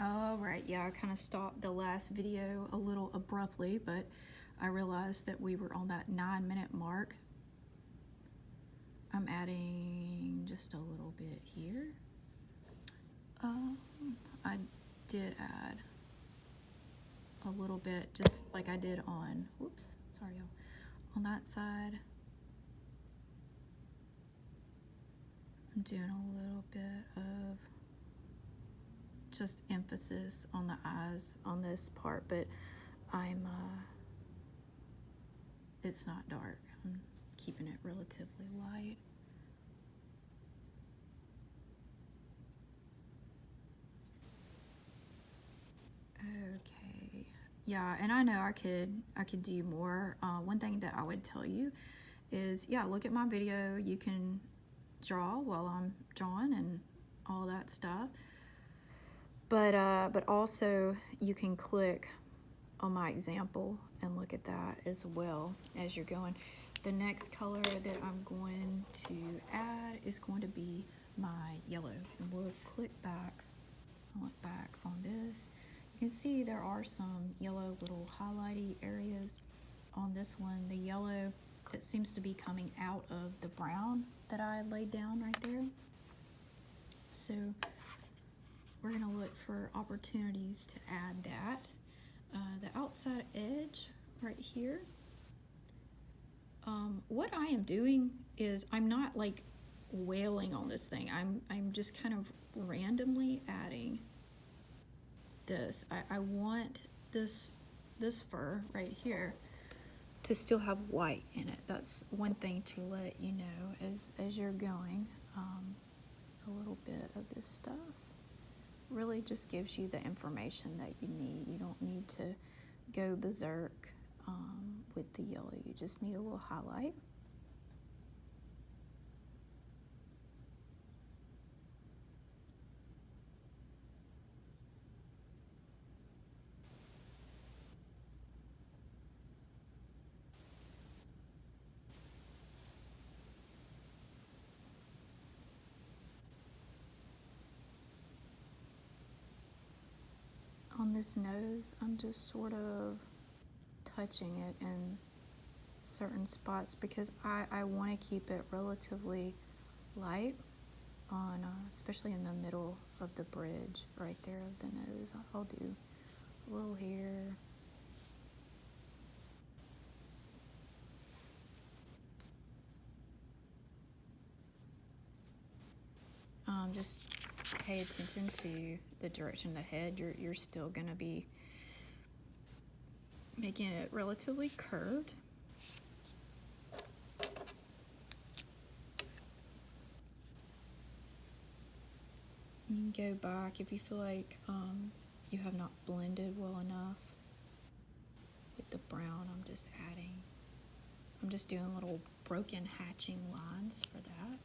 All right, yeah, I kind of stopped the last video a little abruptly, but I realized that we were on that 9-minute mark. I'm adding just a little bit here. I did add a little bit, just like I did on, whoops, sorry y'all, on that side. I'm doing a little bit of just emphasis on the eyes on this part, but it's not dark. I'm keeping it relatively light. Okay, yeah, and I know I could do more. One thing that I would tell you is, yeah, look at my video. You can draw while I'm drawing and all that stuff. But also you can click on my example and look at that as well as you're going. The next color that I'm going to add is going to be my yellow, and we'll click back and look back on this. You can see there are some yellow little highlighty areas on this one. The yellow, it seems to be coming out of the brown that I laid down right there. So we're gonna look for opportunities to add that. The outside edge right here, what I am doing is I'm not like wailing on this thing. I'm just kind of randomly adding this. I want this fur right here to still have white in it. That's one thing to let you know as you're going. A little bit of this stuff really just gives you the information that you need. You don't need to go berserk with the yellow. You just need a little highlight. On this nose, I'm just sort of touching it in certain spots because I want to keep it relatively light on, especially in the middle of the bridge right there of the nose. I'll do a little here. Just pay attention to the direction of the head. You're still gonna be making it relatively curved. You can go back if you feel like you have not blended well enough with the brown. I'm just doing little broken hatching lines for that.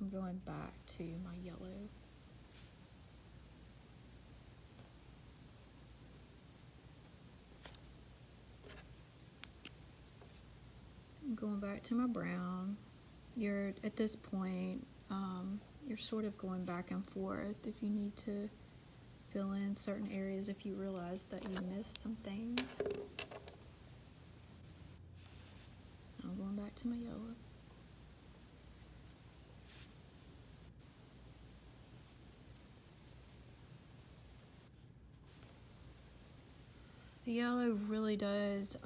I'm going back to my yellow. I'm going back to my brown. You're at this point, you're sort of going back and forth if you need to fill in certain areas if you realize that you missed some things. I'm going back to my yellow. The yellow really does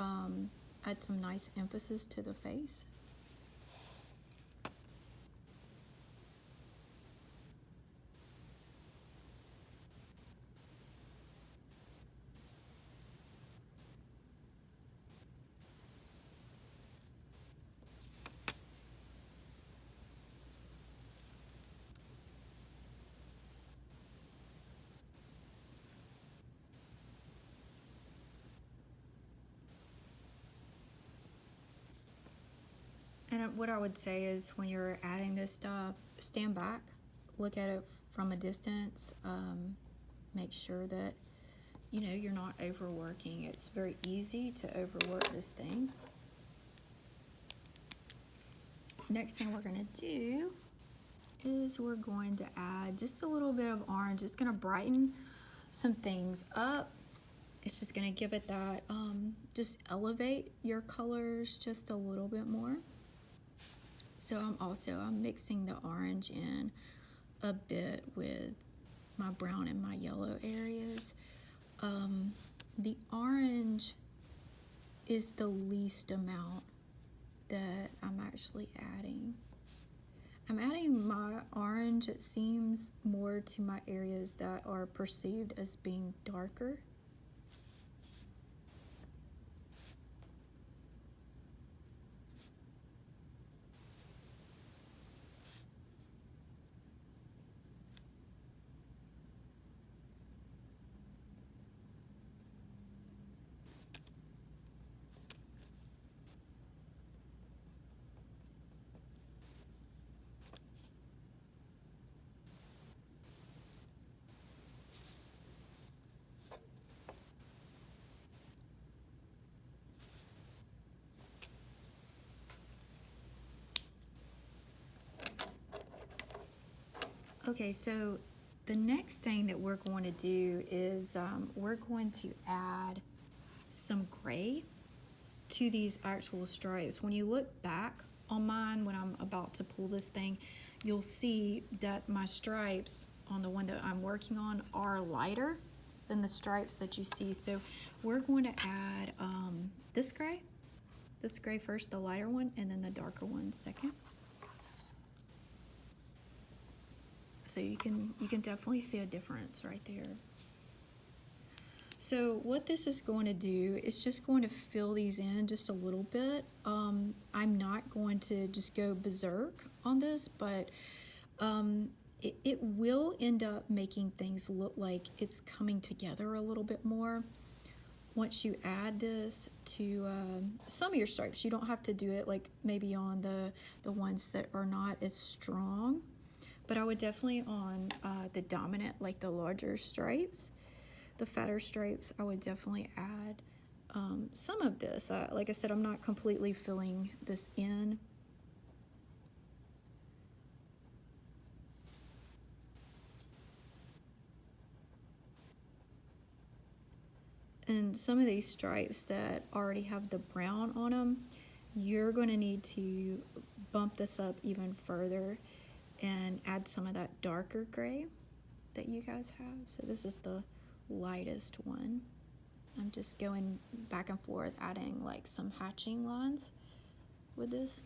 add some nice emphasis to the face. And what I would say is when you're adding this stuff, stand back, look at it from a distance, make sure that you're not overworking. It's very easy to overwork this thing. Next thing we're gonna do is we're going to add just a little bit of orange. It's going to brighten some things up. It's just going to give it that, just elevate your colors just a little bit more. So I'm mixing the orange in a bit with my brown and my yellow areas. The orange is the least amount that I'm actually adding. I'm adding my orange, it seems, more to my areas that are perceived as being darker. Okay, so the next thing that we're going to do is we're going to add some gray to these actual stripes. When you look back on mine, when I'm about to pull this thing, you'll see that my stripes on the one that I'm working on are lighter than the stripes that you see. So we're going to add this gray first, the lighter one, and then the darker one second. So you can definitely see a difference right there. So what this is going to do is just going to fill these in just a little bit. I'm not going to just go berserk on this, but it will end up making things look like it's coming together a little bit more. Once you add this to some of your stripes, you don't have to do it like maybe on the ones that are not as strong. But I would definitely on the dominant, like the larger stripes, the fatter stripes, I would definitely add some of this. Like I said, I'm not completely filling this in. And some of these stripes that already have the brown on them, you're going to need to bump this up even further and add some of that darker gray that you guys have. So this is the lightest one. I'm just going back and forth, adding like some hatching lines with this.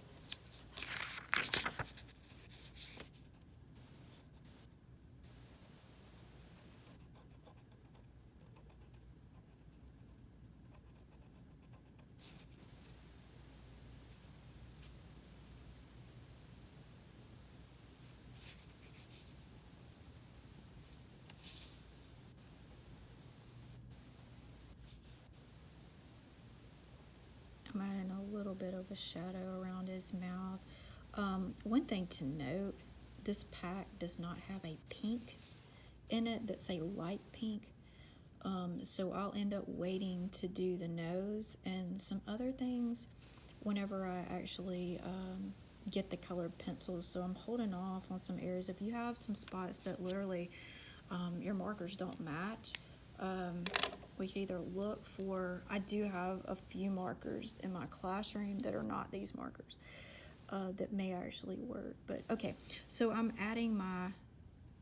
I'm adding a little bit of a shadow around his mouth. One thing to note, this pack does not have a pink in it that's a light pink. So I'll end up waiting to do the nose and some other things whenever I actually get the colored pencils. So I'm holding off on some areas. If you have some spots that literally your markers don't match, we can either look for, I do have a few markers in my classroom that are not these markers that may actually work. But okay, so I'm adding my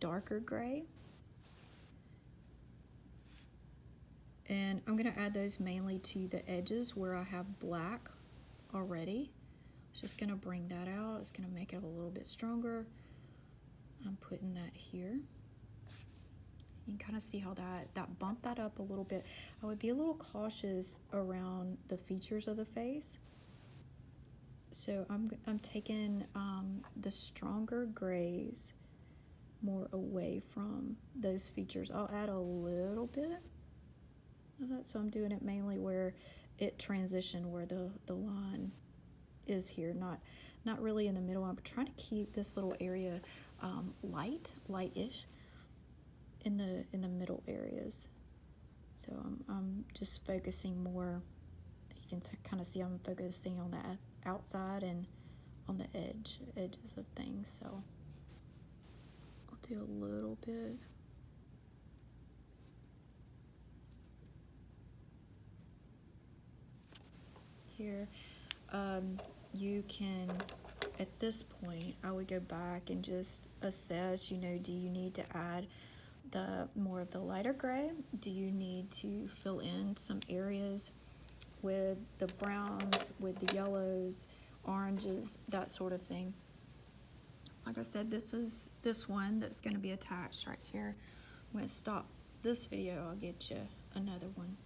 darker gray. And I'm going to add those mainly to the edges where I have black already. It's just going to bring that out. It's going to make it a little bit stronger. I'm putting that here. You can kind of see how that bumped that up a little bit. I would be a little cautious around the features of the face. So I'm taking the stronger grays more away from those features. I'll add a little bit of that, so I'm doing it mainly where it transitioned, where the line is here, not really in the middle. I'm trying to keep this little area light-ish in the middle areas. So I'm just focusing more. You can kind of see I'm focusing on the outside and on the edges of things. So do a little bit. Here, you can, at this point, I would go back and just assess, you know, do you need to add more of the lighter gray? Do you need to fill in some areas with the browns, with the yellows, oranges, that sort of thing? Like I said, this is this one that's going to be attached right here. I'm going to stop this video. I'll get you another one.